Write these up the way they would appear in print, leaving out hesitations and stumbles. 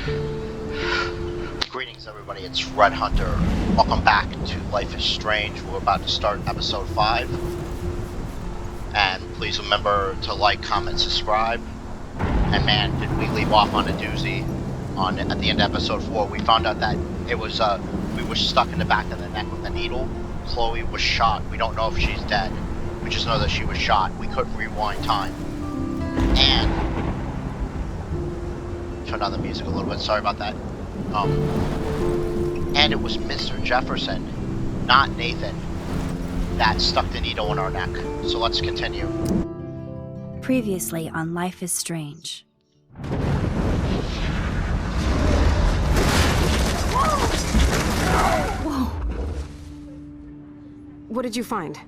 Greetings, everybody. It's Red Hunter. Welcome back to Life is Strange. We're about to start episode 5. And please remember to like, comment, subscribe. And man, did we leave off on a doozy at the end of episode 4. We found out that it was, we were stuck in the back of the neck with a needle. Chloe was shot. We don't know if she's dead. We just know that she was shot. We couldn't rewind time. And turn down the music a little bit. Sorry about that. And it was Mr. Jefferson, not Nathan, that stuck the needle in our neck. So let's continue. Previously on Life is Strange. Whoa! What did you find?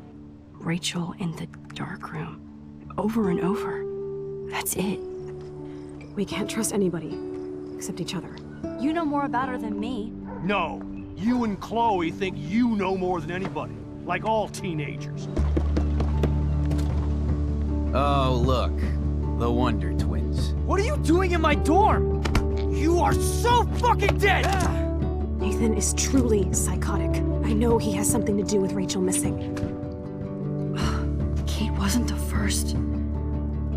Rachel in the dark room. Over and over. That's it. We can't trust anybody, except each other. You know more about her than me. No, you and Chloe think you know more than anybody, like all teenagers. Oh, look. The Wonder Twins. What are you doing in my dorm? You are so fucking dead! Nathan is truly psychotic. I know he has something to do with Rachel missing. Kate wasn't the first.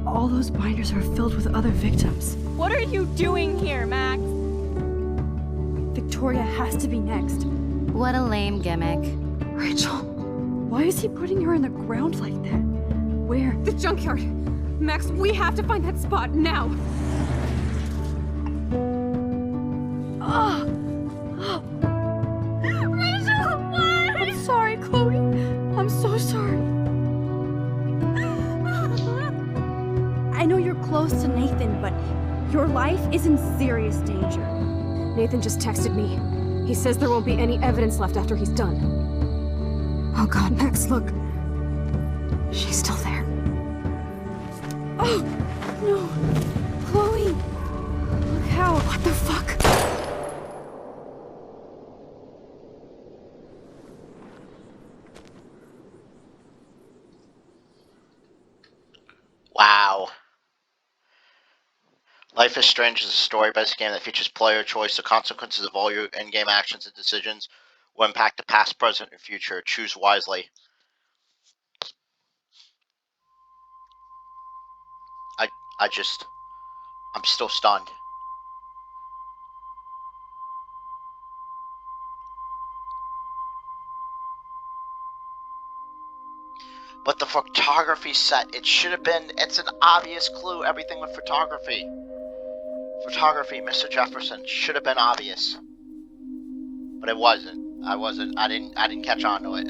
All those binders are filled with other victims. What are you doing here, Max? Victoria has to be next. What a lame gimmick. Rachel, why is he putting her in the ground like that? Where? The junkyard! Max, we have to find that spot now! Rachel, why? I'm sorry, Chloe. I'm so sorry. I know you're close to Nathan, but your life is in serious danger. Nathan just texted me. He says there won't be any evidence left after he's done. Oh god, Max, look. She's still there. Oh, no. Chloe. Look how. What the fuck? Wow. Life is Strange is a story-based game that features player choice. The consequences of all your in-game actions and decisions will impact the past, present, and future. Choose wisely. I'm still stunned. But the photography set, it should have been, it's an obvious clue, everything with photography. Photography, Mr. Jefferson, should have been obvious. But it wasn't. I didn't catch on to it.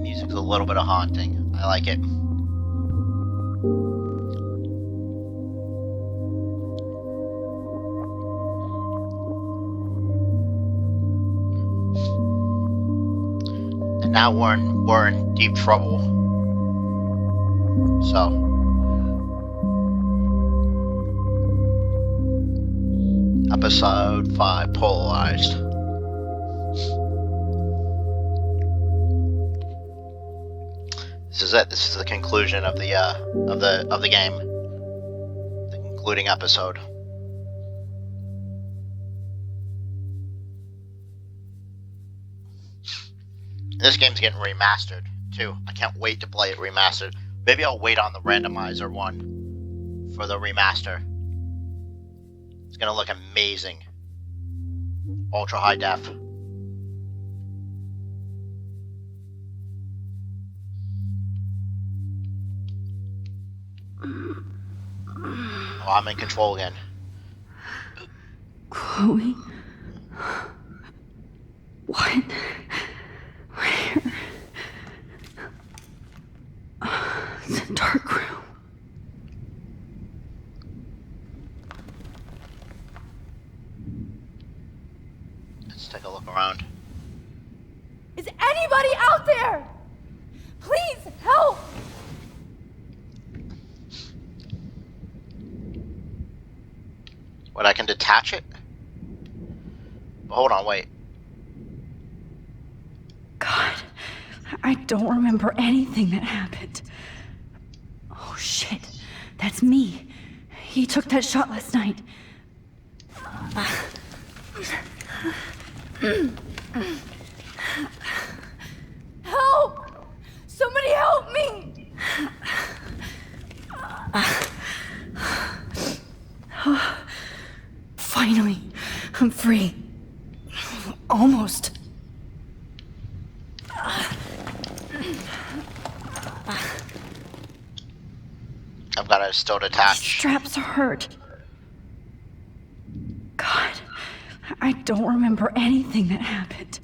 Music's a little bit of haunting. I like it. And now we're in deep trouble. So episode 5, Polarized. This is it. This is the conclusion of the game. The concluding episode. This game's getting remastered too. I can't wait to play it remastered. Maybe I'll wait on the randomizer one for the remaster. It's gonna look amazing. Ultra high def. Oh, I'm in control again. Chloe? What? Where? It's a dark room. take a look around. Is anybody out there? Please help! What, I can detach it? Hold on, wait. God, I don't remember anything that happened. Oh shit, that's me. He took that shot last night. Help! Somebody help me! Finally, I'm free. Almost. I've got it still detached. Straps hurt. God, I don't remember anything that happened.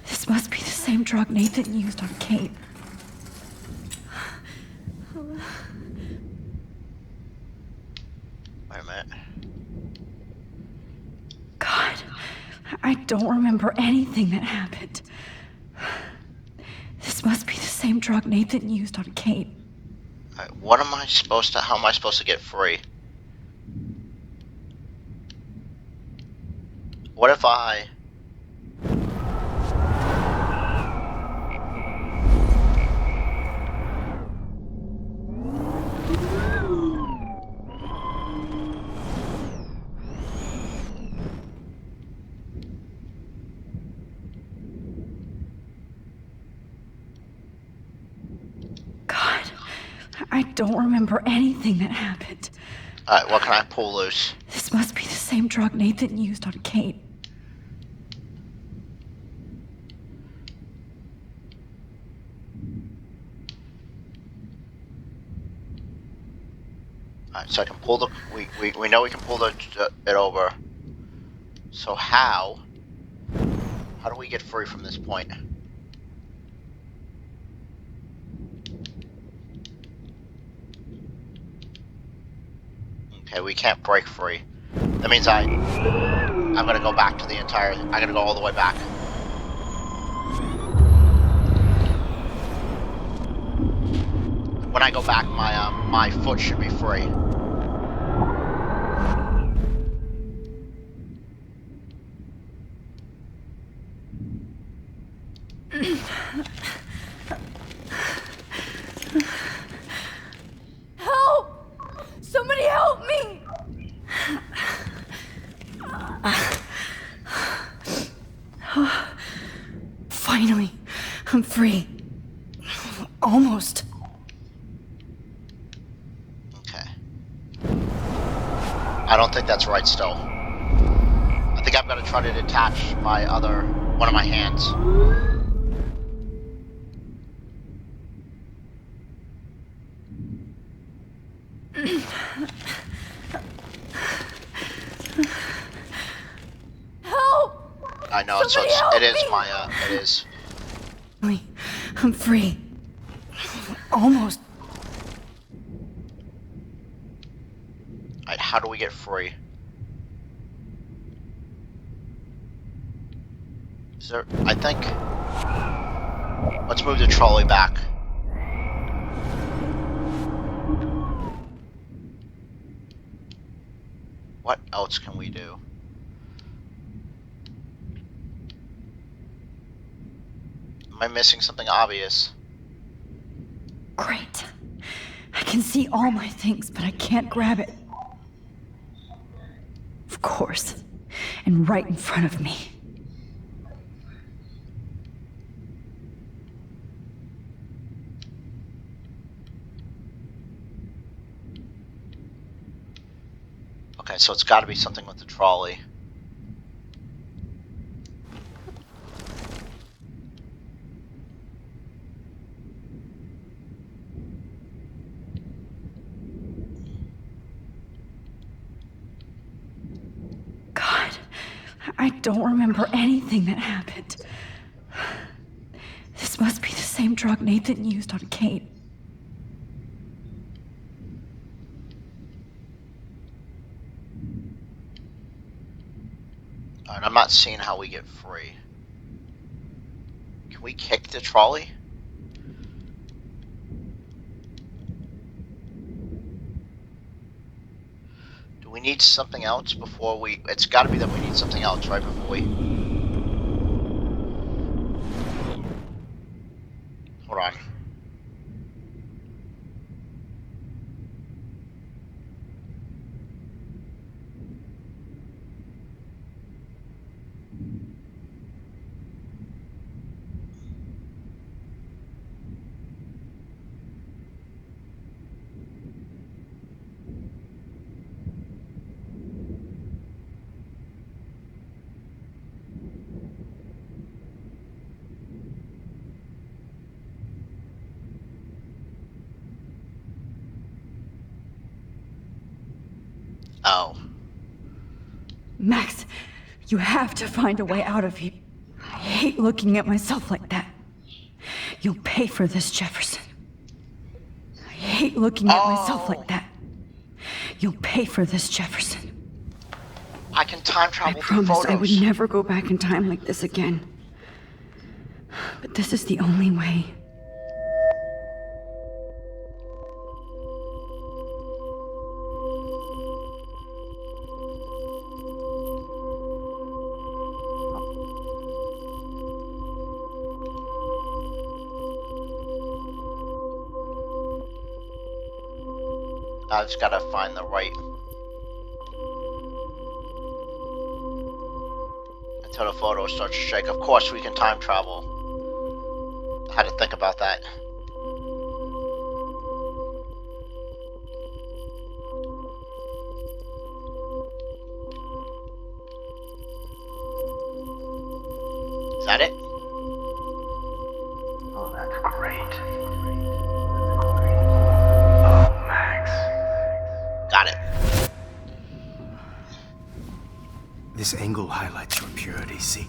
This must be the same drug Nathan used on Kate. Wait a minute. God, I don't remember anything that happened. This must be the same drug Nathan used on Kate. Alright, what am I supposed to... How am I supposed to get free? What if I... God, I don't remember anything that happened. Alright, what can I pull loose? This must be the same drug Nathan used on Kate. Alright, so I can pull the... We know we can pull it over. So how? How do we get free from this point? Okay, we can't break free. That means I'm gonna go back to the entire... I'm gonna go all the way back. When I go back, my foot should be free. Help! Somebody help me! Finally, I'm free. Almost. Okay. I don't think that's right still. I think I'm gonna try to detach one of my hands. Help! I know, so Somebody help it is me! my, it is. Finally, I'm free. Almost. Alright, how do we get free? Is there, I think... Let's move the trolley back. What else can we do? Am I missing something obvious? Great. I can see all my things, but I can't grab it. Of course. And right in front of me. Okay, so it's got to be something with the trolley. God, I don't remember anything that happened. This must be the same drug Nathan used on Kate. Alright, I'm not seeing how we get free. Can we kick the trolley? Do we need something else before we... It's gotta be that we need something else, right, before we... Hold on. Oh. Max, you have to find a way out of here. I hate looking at myself like that. You'll pay for this, Jefferson. I hate looking at myself like that. You'll pay for this, Jefferson. I can time I travel through promised photos. I would never go back in time like this again. But this is the only way. I just gotta find the right... Until the photo starts to shake. Of course we can time travel. I had to think about that. Is that it? Oh, that's great. Oh, Max. Got it. This angle highlights your purity, see?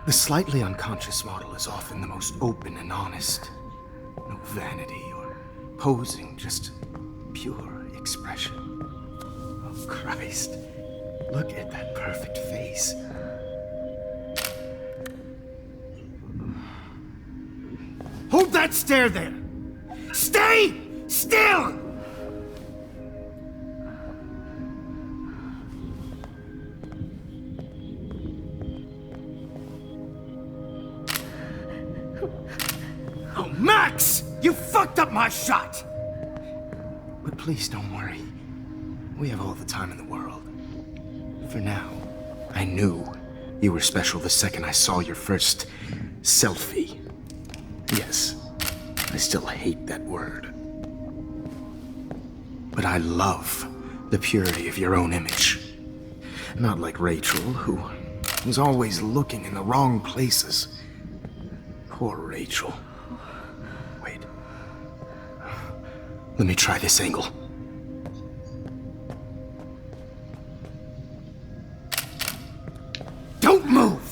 The slightly unconscious model is often the most open and honest. No vanity or posing, just pure expression. Oh, Christ. Look at that perfect face. Hold that stare there! Stay still! Oh, Max! You fucked up my shot! But please don't worry. We have all the time in the world. For now, I knew you were special the second I saw your first selfie. Yes, I still hate that word. But I love the purity of your own image. Not like Rachel, who was always looking in the wrong places. Poor Rachel. Wait. Let me try this angle. Don't move!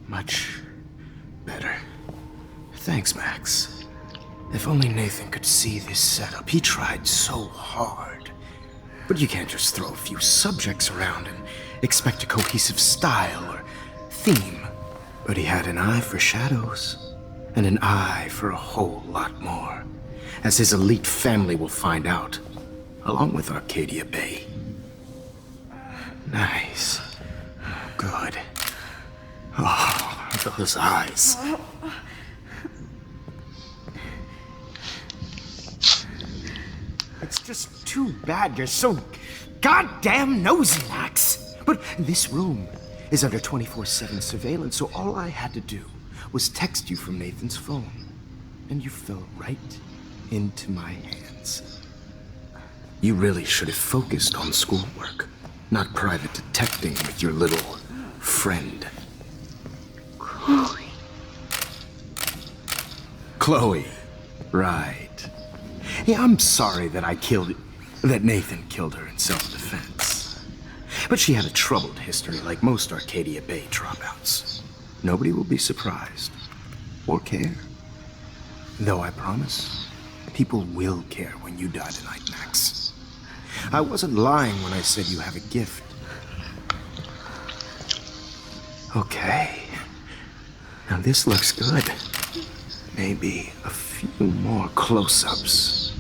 Much better. Thanks, Max. If only Nathan could see this setup. He tried so hard. But you can't just throw a few subjects around and expect a cohesive style or theme. But he had an eye for shadows, and an eye for a whole lot more, as his elite family will find out, along with Arcadia Bay. Nice. Good. Oh, those eyes. It's just too bad you're so goddamn nosy, Max. But this room is under 24/7 surveillance, so all I had to do was text you from Nathan's phone. And you fell right into my hands. You really should have focused on schoolwork, not private detecting with your little friend. Chloe. Chloe. Right. Yeah, I'm sorry that that Nathan killed her in self-defense. But she had a troubled history like most Arcadia Bay dropouts. Nobody will be surprised. Or care. Though I promise, People will care when you die tonight, Max. I wasn't lying when I said you have a gift. Okay. Now this looks good. Maybe a few more close-ups.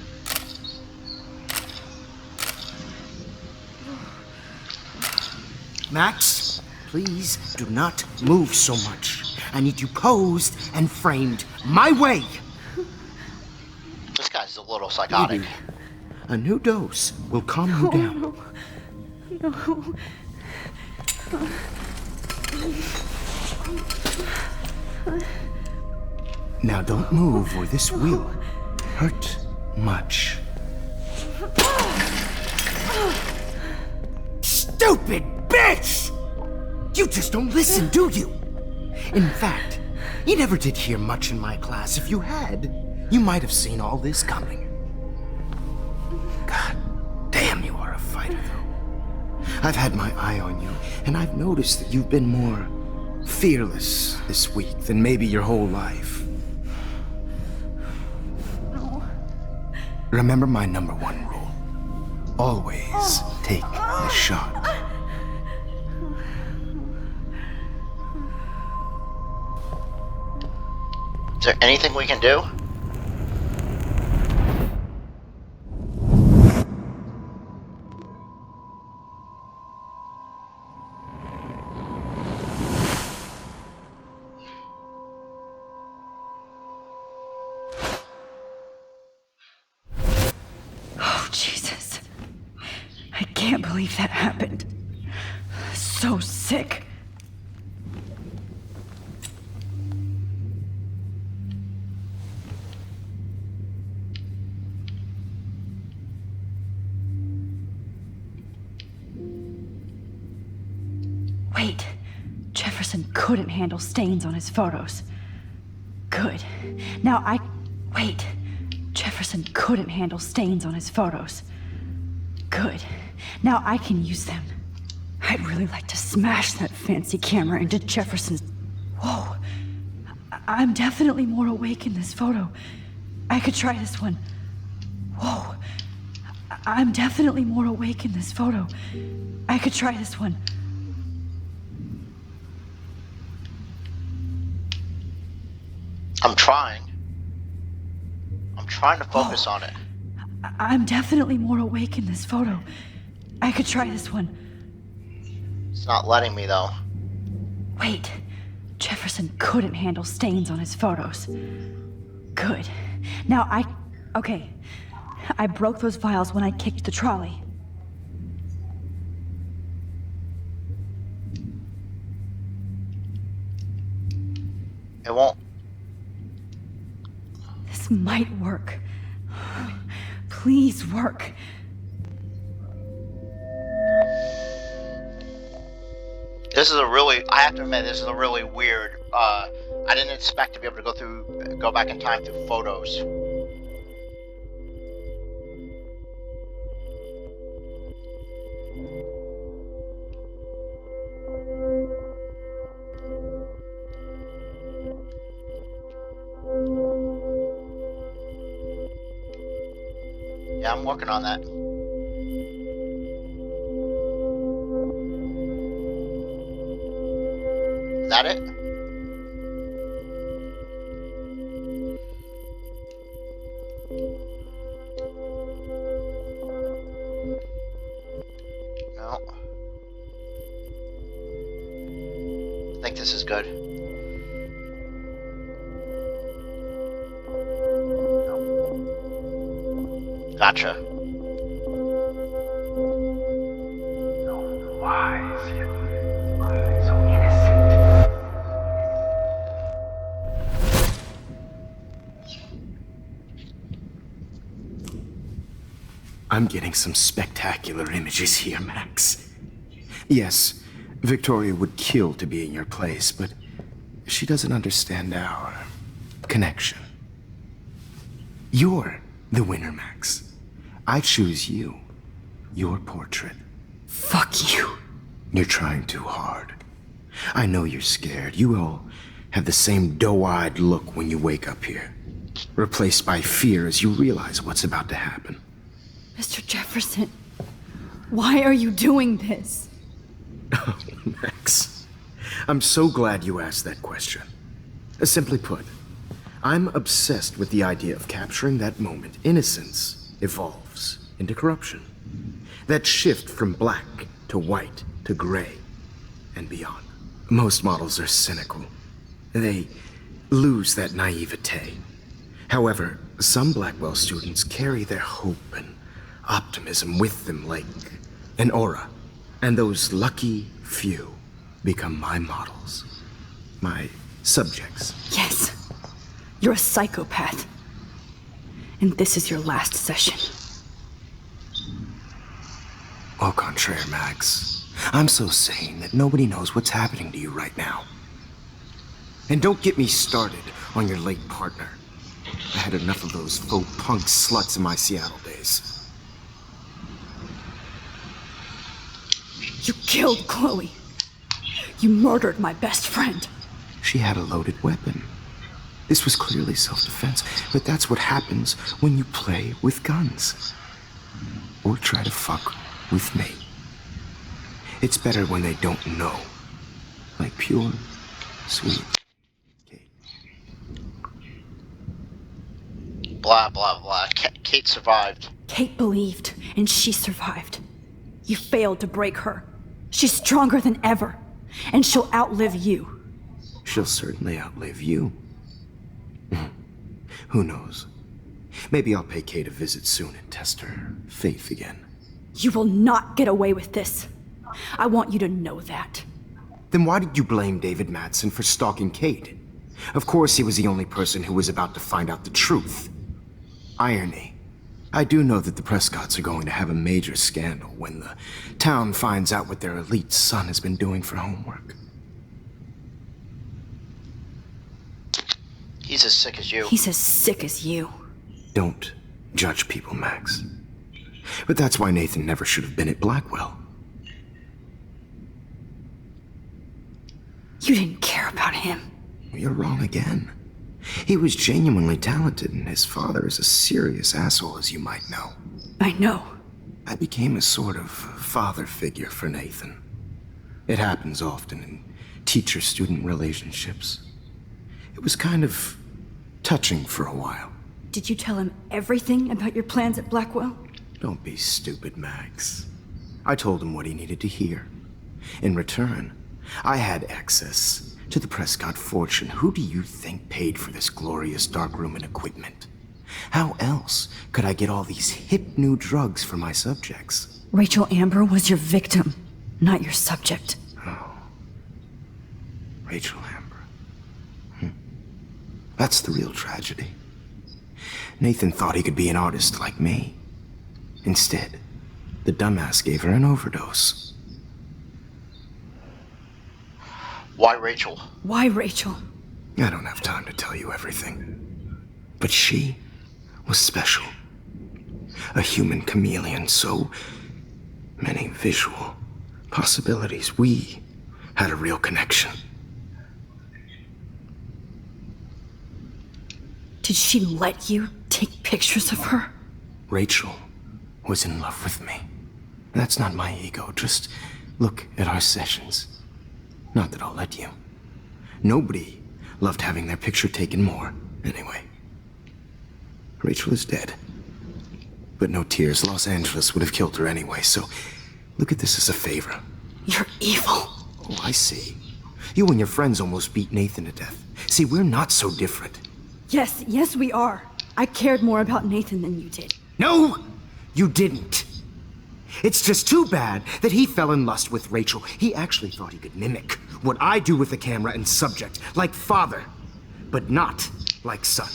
Max, please do not move so much. I need you posed and framed my way. This guy's a little psychotic. Maybe a new dose will calm you down. No. Now don't move or this will hurt much. Stupid bitch! You just don't listen, do you? In fact, you never did hear much in my class. If you had, you might have seen all this coming. God damn, you are a fighter, though. I've had my eye on you, and I've noticed that you've been more fearless this week than maybe your whole life. Remember my #1 rule. Always take the shot. Is there anything we can do? Oh, Jesus. I can't believe that happened. So sick. Wait. Jefferson couldn't handle stains on his photos. Good. Now Wait. Jefferson couldn't handle stains on his photos. Good. Now I can use them. I'd really like to smash that fancy camera into Jefferson's... Whoa. I'm definitely more awake in this photo. I could try this one. Whoa. I'm definitely more awake in this photo. I could try this one. I'm trying. I'm trying to focus on it. I'm definitely more awake in this photo. I could try this one. It's not letting me, though. Wait. Jefferson couldn't handle stains on his photos. Good. Now Okay. I broke those files when I kicked the trolley. It won't. This might work. Please work. This is I have to admit, this is a really weird, I didn't expect to be able to go back in time through photos. Yeah, I'm working on that. Is that it? No. I think this is good. Gotcha. So wise yet so innocent. I'm getting some spectacular images here, Max. Yes, Victoria would kill to be in your place, but she doesn't understand our connection. You're the winner, Max. I choose you. Your portrait. Fuck you. You're trying too hard. I know you're scared. You all have the same doe-eyed look when you wake up here. replaced by fear as you realize what's about to happen. Mr. Jefferson, why are you doing this? Oh, Max. I'm so glad you asked that question. Simply put, I'm obsessed with the idea of capturing that moment innocence evolves into corruption. That shift from black to white to gray and beyond. Most models are cynical. They lose that naivete. However, some Blackwell students carry their hope and optimism with them like an aura. And those lucky few become my models. My subjects. Yes. You're a psychopath. And this is your last session. Au contraire, Max. I'm so sane that nobody knows what's happening to you right now. And don't get me started on your late partner. I had enough of those faux punk sluts in my Seattle days. You killed Chloe. You murdered my best friend. She had a loaded weapon. This was clearly self-defense, but that's what happens when you play with guns. Or try to fuck with me. It's better when they don't know. Like pure, sweet Kate. Blah, blah, blah. Kate survived. Kate believed, and she survived. You failed to break her. She's stronger than ever, and she'll outlive you. She'll certainly outlive you. Who knows? Maybe I'll pay Kate a visit soon and test her faith again. You will not get away with this. I want you to know that. Then why did you blame David Madsen for stalking Kate? Of course he was the only person who was about to find out the truth. Irony. I do know that the Prescotts are going to have a major scandal when the town finds out what their elite son has been doing for homework. He's as sick as you. He's as sick as you. Don't judge people, Max. But that's why Nathan never should have been at Blackwell. You didn't care about him. You're wrong again. He was genuinely talented, and his father is a serious asshole, as you might know. I know. I became a sort of father figure for Nathan. It happens often in teacher-student relationships. It was kind of touching for a while. Did you tell him everything about your plans at Blackwell? Don't be stupid, Max. I told him what he needed to hear. In return, I had access to the Prescott fortune. Who do you think paid for this glorious darkroom and equipment? How else could I get all these hip new drugs for my subjects? Rachel Amber was your victim, not your subject. Oh. Rachel Amber. That's the real tragedy. Nathan thought he could be an artist like me. Instead, the dumbass gave her an overdose. Why Rachel? Why Rachel? I don't have time to tell you everything. But she was special. A human chameleon, so many visual possibilities. We had a real connection. Did she let you take pictures of her? Rachel was in love with me. That's not my ego. Just look at our sessions. Not that I'll let you. Nobody loved having their picture taken more, anyway. Rachel is dead. But no tears. Los Angeles would have killed her anyway, so look at this as a favor. You're evil. Oh, I see. You and your friends almost beat Nathan to death. See, we're not so different. Yes, we are. I cared more about Nathan than you did. No, you didn't. It's just too bad that he fell in lust with Rachel. He actually thought he could mimic what I do with the camera and subject, like father, but not like son.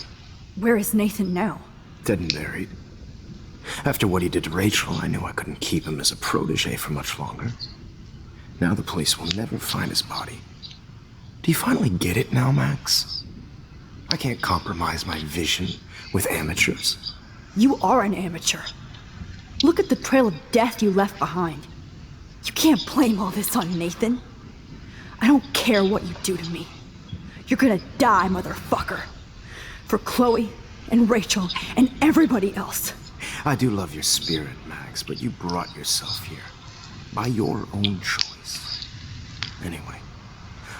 Where is Nathan now? Dead and buried. After what he did to Rachel, I knew I couldn't keep him as a protege for much longer. Now the police will never find his body. Do you finally get it now, Max? I can't compromise my vision with amateurs. You are an amateur. Look at the trail of death you left behind. You can't blame all this on Nathan. I don't care what you do to me. You're gonna die, motherfucker. For Chloe and Rachel and everybody else. I do love your spirit, Max, but you brought yourself here. By your own choice. Anyway,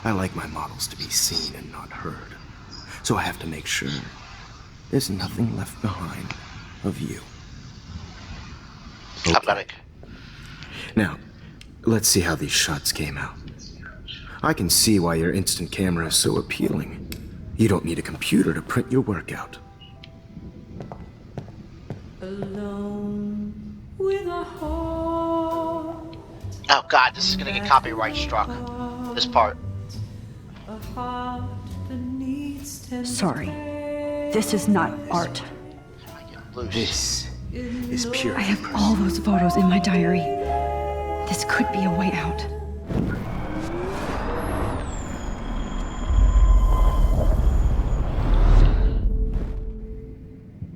I like my models to be seen and not heard. So I have to make sure there's nothing left behind of you. Athletic. Now, let's see how these shots came out. I can see why your instant camera is so appealing. You don't need a computer to print your work out. Oh god, this is gonna get copyright struck. This part. Sorry. This is not art. This is pure. I have all those photos in my diary. This could be a way out.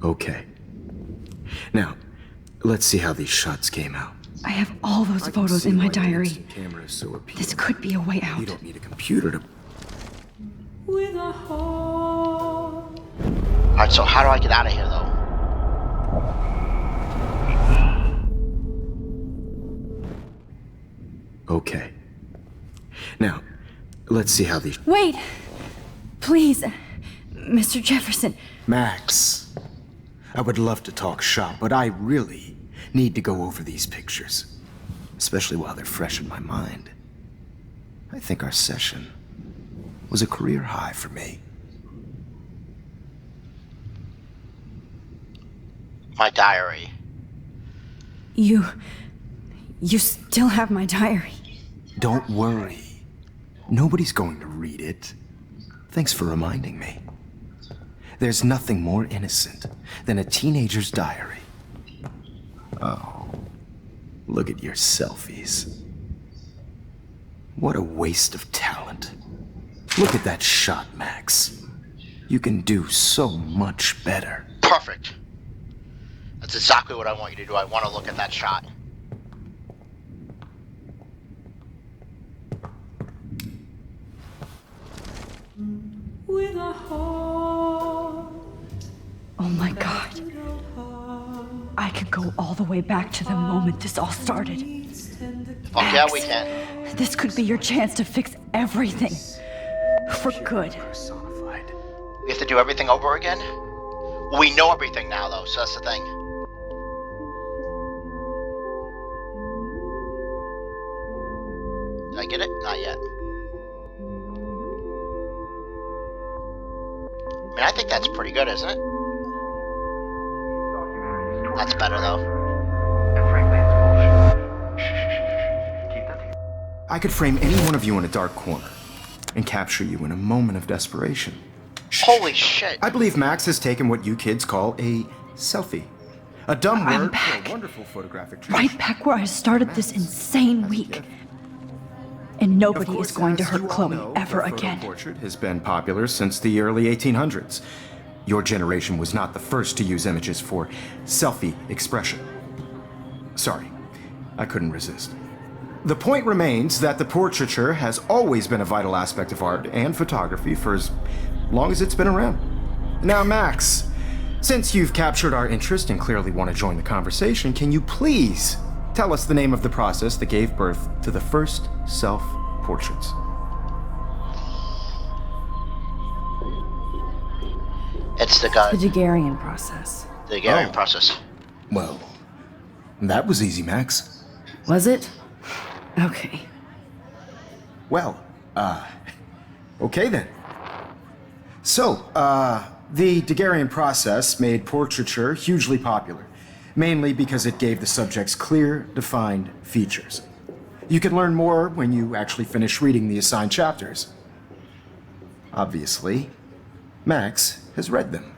Okay. Now, let's see how these shots came out. I have all those photos in my diary. Camera is so appealing. This could be a way You out. don't need a computer to. Alright, so how do I get out of here though? Okay. Now, let's see how these. Wait! Please, Mr. Jefferson. Max, I would love to talk shop, but I really need to go over these pictures, especially while they're fresh in my mind. I think our session was a career high for me. My diary. You still have my diary. Don't worry. Nobody's going to read it. Thanks for reminding me. There's nothing more innocent than a teenager's diary. Oh, look at your selfies. What a waste of talent. Look at that shot, Max. You can do so much better. Perfect. That's exactly what I want you to do. I want to look at that shot. Oh my god. I could go all the way back to the moment this all started. Fuck yeah, we can. This could be your chance to fix everything. For good. We have to do everything over again? Well, we know everything now, though, so that's the thing. Did I get it? Not yet. I mean, I think that's pretty good, isn't it? That's better, though. And frankly, it's bullshit. Shh. Keep that to yourself. I could frame any one of you in a dark corner and capture you in a moment of desperation. Holy shit. I believe Max has taken what you kids call a selfie. A dumb I'm word back. for a wonderful photographic treat. Right back where I started this insane week. And nobody is going to hurt Chloe ever again. Portrait has been popular since the early 1800s. Your generation was not the first to use images for selfie expression. Sorry, I couldn't resist. The point remains that the portraiture has always been a vital aspect of art and photography for as long as it's been around. Now, Max, since you've captured our interest and clearly want to join the conversation, can you please tell us the name of the process that gave birth to the first self-portraits? It's the Daguerrean process. The Daguerrean Oh. process. Well, that was easy, Max. Was it? Okay. Well, okay then. So, the Daguerrean process made portraiture hugely popular, mainly because it gave the subjects clear, defined features. You can learn more when you actually finish reading the assigned chapters. Obviously, Max has read them.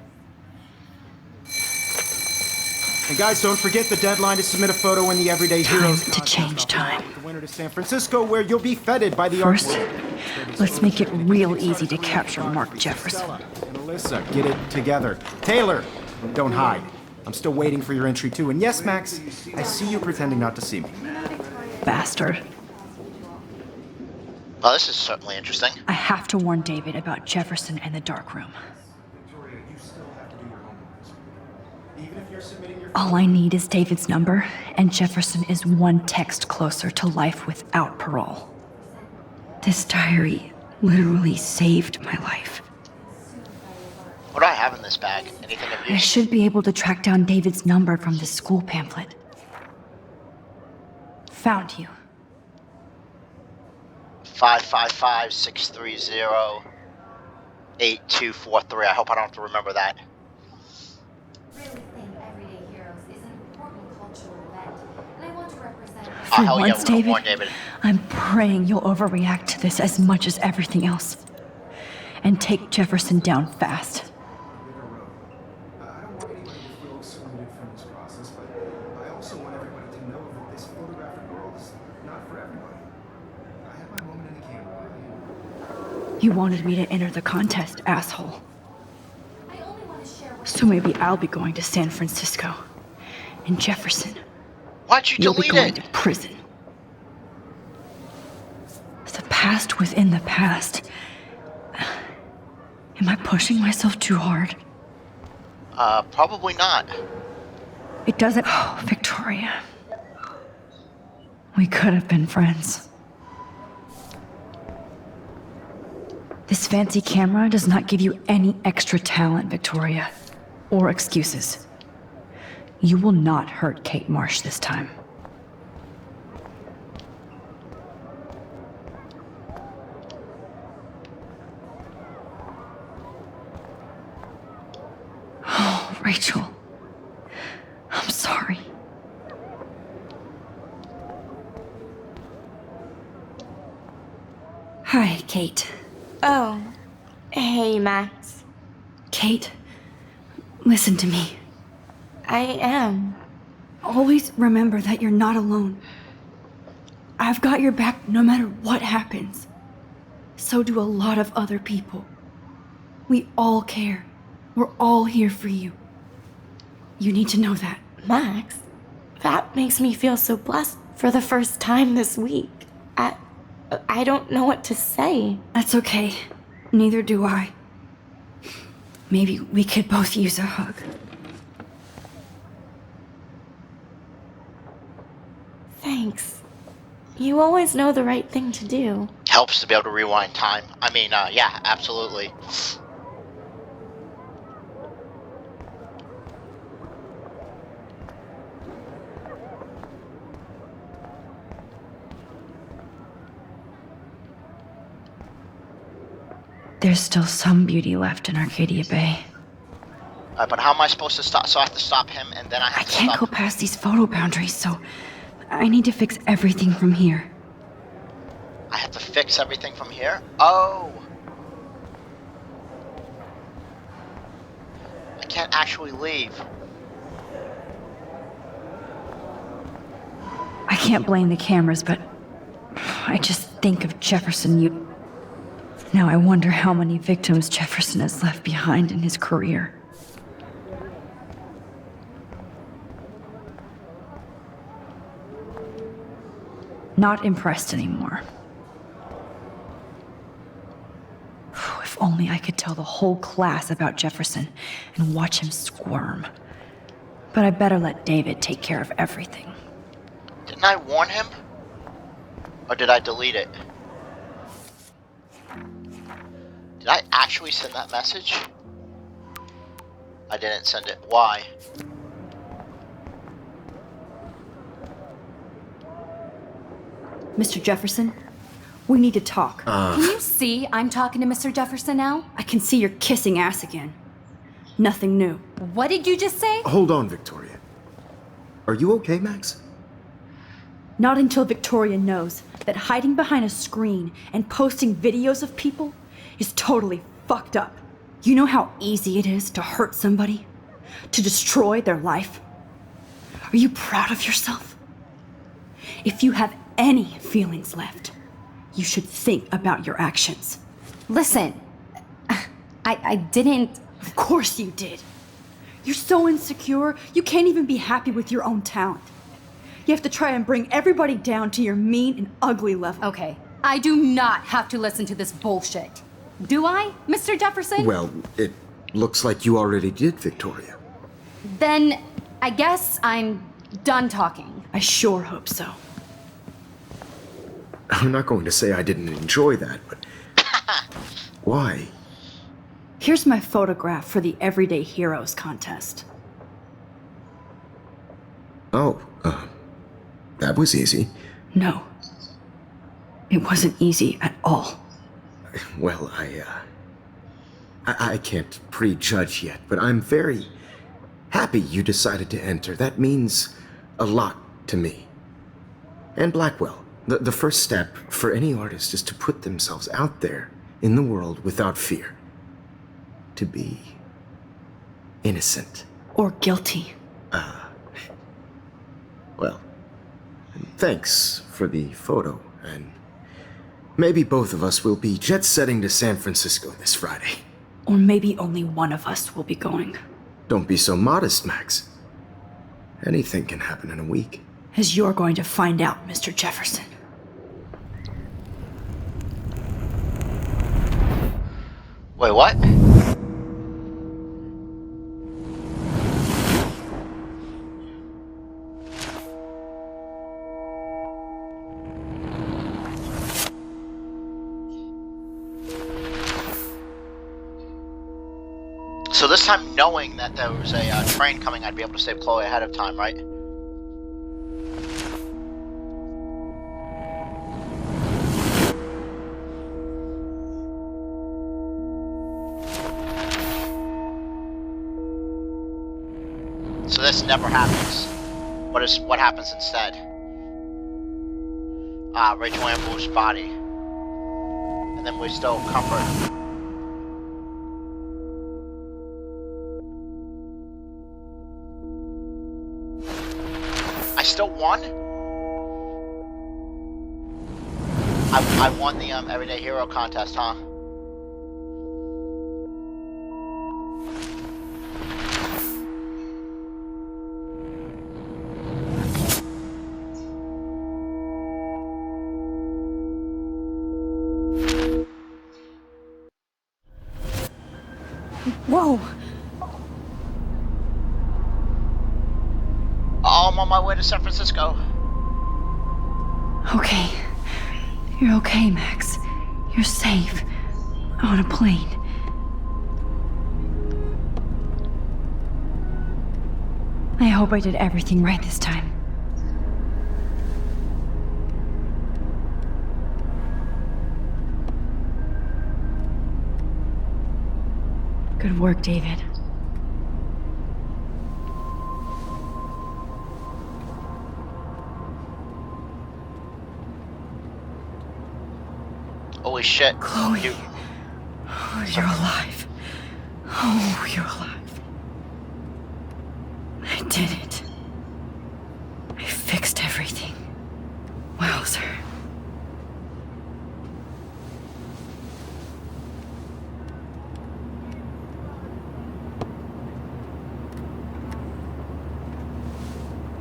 And guys, don't forget the deadline to submit a photo in the Everyday Heroes Time to change time. The winner to San Francisco, where you'll be feted by the First, art world. let's make it real easy to capture Mark Jefferson. And Alyssa, get it together. Taylor, don't hide. I'm still waiting for your entry too. And yes, Max, I see you pretending not to see me. Bastard. Well, this is certainly interesting. I have to warn David about Jefferson and the dark room. All I need is David's number, and Jefferson is one text closer to life without parole. This diary literally saved my life. What do I have in this bag? Anything of I use? should be able to track down David's number from the school pamphlet. Found you. 555-630-8243. I hope I don't have to remember that. Really think Everyday Heroes is an important cultural event, and I want to represent. Oh, For hell yeah, once, we're gonna David, warn David. I'm praying you'll overreact to this as much as everything else. And take Jefferson down fast. I don't want anyone to feel excluded from this process, but I also want everybody to know that this photographic world is not for everybody. I have my moment in the camera. You wanted me to enter the contest, asshole. I only want to share what So maybe I'll be going to San Francisco. And Jefferson, Why'd you you'll be delete going it? to prison. The past within the past. Am I pushing myself too hard? Probably not. It doesn't. Oh, Victoria. We could have been friends. This fancy camera does not give you any extra talent, Victoria. Or excuses. You will not hurt Kate Marsh this time. Oh, Rachel. I'm sorry. Hi, Kate. Oh. Hey, Max. Kate, listen to me. I am. Always remember that you're not alone. I've got your back no matter what happens. So do a lot of other people. We all care. We're all here for you. You need to know that. Max, that makes me feel so blessed for the first time this week. I don't know what to say. That's okay. Neither do I. Maybe we could both use a hug. Thanks. You always know the right thing to do. Helps to be able to rewind time. I mean, yeah, absolutely. There's still some beauty left in Arcadia Bay. But how am I supposed to stop? So I have to stop him, and then I have I to can't stop. go past these photo boundaries, so I need to fix everything from here. I have to fix everything from here? Oh! I can't actually leave. I can't blame the cameras, but I just think of Jefferson. Now I wonder how many victims Jefferson has left behind in his career. Not impressed anymore. If only I could tell the whole class about Jefferson and watch him squirm. But I better let David take care of everything. Didn't I warn him? Or did I delete it? Did I actually send that message? I didn't send it. Why? Mr. Jefferson, we need to talk. Can you see I'm talking to Mr. Jefferson now? I can see you're kissing ass again. Nothing new. What did you just say? Hold on, Victoria. Are you okay, Max? Not until Victoria knows that hiding behind a screen and posting videos of people is totally fucked up. You know how easy it is to hurt somebody? To destroy their life? Are you proud of yourself? If you have any feelings left, you should think about your actions. Listen, I didn't. Of course you did. You're so insecure, you can't even be happy with your own talent. You have to try and bring everybody down to your mean and ugly level. Okay, I do not have to listen to this bullshit. Do I, Mr. Jefferson? Well, it looks like you already did, Victoria. Then I guess I'm done talking. I sure hope so. I'm not going to say I didn't enjoy that, but... Why? Here's my photograph for the Everyday Heroes contest. Oh, that was easy. No. It wasn't easy at all. Well, I can't prejudge yet, but I'm very happy you decided to enter. That means a lot to me. And Blackwell. The first step for any artist is to put themselves out there in the world without fear. To be innocent. Or guilty. Well, thanks for the photo, and maybe both of us will be jet-setting to San Francisco this Friday. Or maybe only one of us will be going. Don't be so modest, Max. Anything can happen in a week. As you're going to find out, Mr. Jefferson. Wait, what? So this time, knowing that there was a train coming, I'd be able to save Chloe ahead of time, right? So this never happens. What happens instead? Rachel Amber's body. And then we still comfort. I still won? I won the Everyday Hero contest, huh? Whoa! Oh, I'm on my way to San Francisco. Okay. You're okay, Max. You're safe. On a plane. I hope I did everything right this time. Good work, David. Holy shit. Chloe. You... Oh, you're alive. Oh, you're alive. I did it. I fixed everything. Wowzer.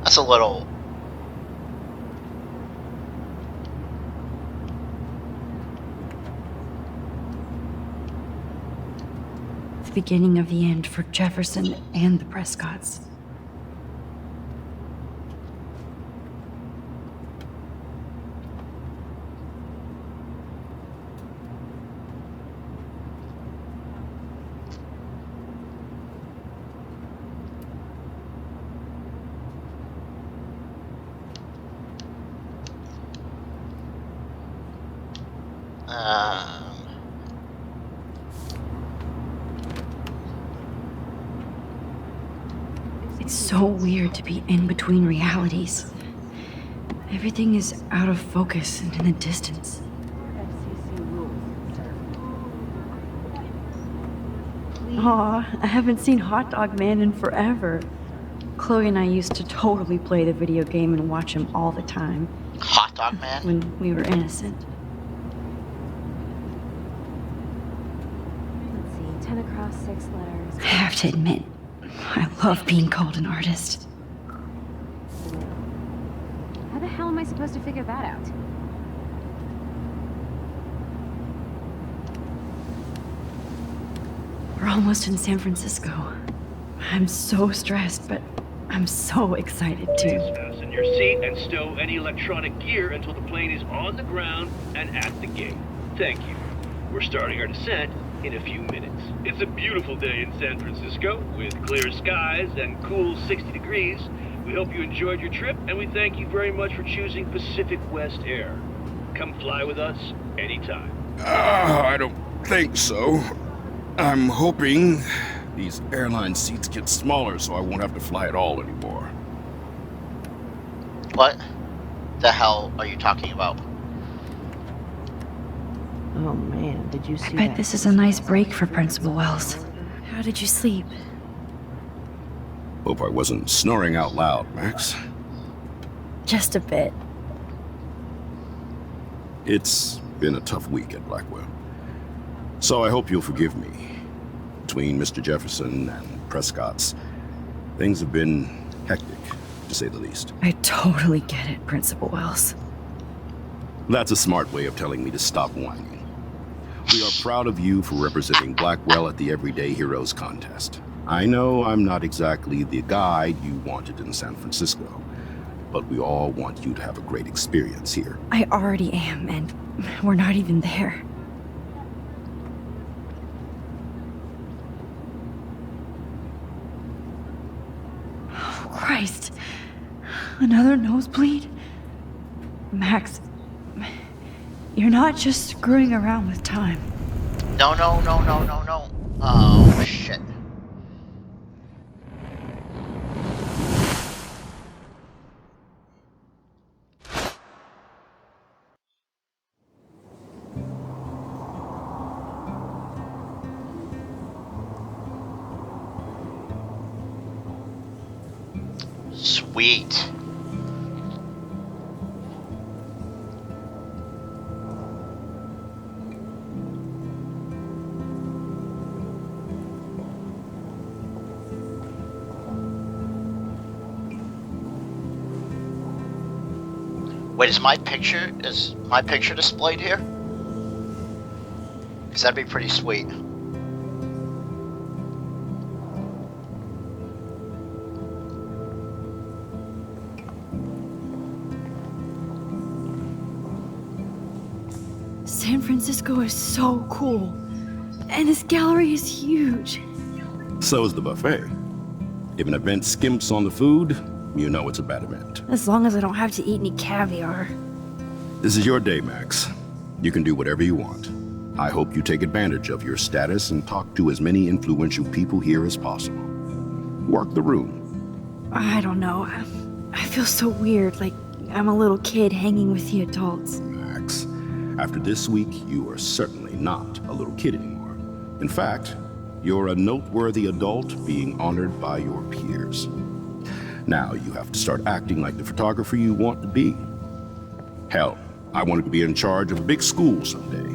That's a little... The beginning of the end for Jefferson and the Prescotts. It's so weird to be in between realities. Everything is out of focus and in the distance. Aw, I haven't seen Hot Dog Man in forever. Chloe and I used to totally play the video game and watch him all the time. Hot Dog Man? When we were innocent. Let's see, 10 across, 6 letters. I have to admit, I love being called an artist. How the hell am I supposed to figure that out? We're almost in San Francisco. I'm so stressed, but I'm so excited too. Fasten your seat and stow any electronic gear until the plane is on the ground and at the gate. Thank you. We're starting our descent in a few minutes. It's a beautiful day in San Francisco with clear skies and cool 60 degrees. We hope you enjoyed your trip, and we thank you very much for choosing Pacific West Air. Come fly with us anytime. I don't think so. I'm hoping these airline seats get smaller so I won't have to fly at all anymore. What the hell are you talking about? Oh man, did you see I bet that? this is a nice break for Principal Wells. How did you sleep? Hope I wasn't snoring out loud, Max. Just a bit. It's been a tough week at Blackwell. So I hope you'll forgive me. Between Mr. Jefferson and Prescott's, things have been hectic, to say the least. I totally get it, Principal Wells. That's a smart way of telling me to stop whining. We are proud of you for representing Blackwell at the Everyday Heroes contest. I know I'm not exactly the guide you wanted in San Francisco, but we all want you to have a great experience here. I already am, and we're not even there. Oh, Christ. Another nosebleed? Max, you're not just screwing around with time. No. Oh, shit. Sweet. Wait, is my picture displayed here? Because that'd be pretty sweet. San Francisco is so cool. And this gallery is huge. So is the buffet. If an event skimps on the food, you know it's a bad event. As long as I don't have to eat any caviar. This is your day, Max. You can do whatever you want. I hope you take advantage of your status and talk to as many influential people here as possible. Work the room. I don't know. I feel so weird, like I'm a little kid hanging with the adults. Max, after this week, you are certainly not a little kid anymore. In fact, you're a noteworthy adult being honored by your peers. Now you have to start acting like the photographer you want to be. Hell, I wanted to be in charge of a big school someday.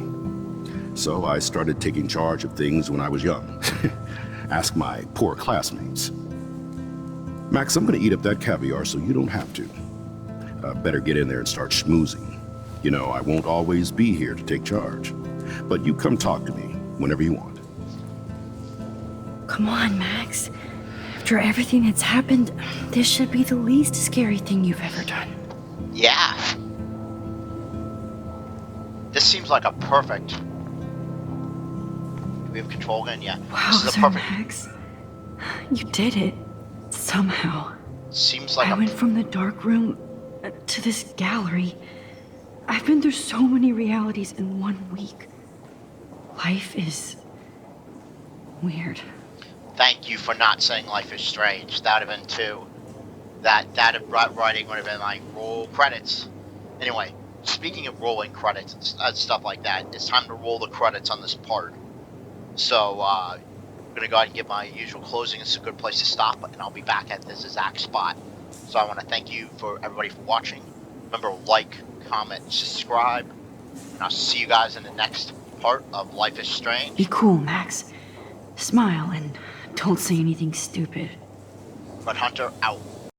So I started taking charge of things when I was young. Ask my poor classmates. Max, I'm gonna eat up that caviar so you don't have to. Better get in there and start schmoozing. You know, I won't always be here to take charge. But you come talk to me whenever you want. Come on, Max. After everything that's happened, this should be the least scary thing you've ever done. Yeah. This seems like a perfect... Do we have control again? Yeah. Wow, This is a Sir perfect... Max. You did it. Somehow. Seems like I went from the dark room to this gallery. I've been through so many realities in 1 week. Life is... weird. Thank you for not saying Life is Strange. That would have been two. That writing would have been like, roll credits. Anyway, speaking of rolling credits and stuff like that, it's time to roll the credits on this part. So, I'm going to go ahead and give my usual closing. It's a good place to stop, and I'll be back at this exact spot. So I want to thank you for everybody for watching. Remember, like, comment, subscribe, and I'll see you guys in the next part of Life is Strange. Be cool, Max. Smile and don't say anything stupid. Red Hunter out.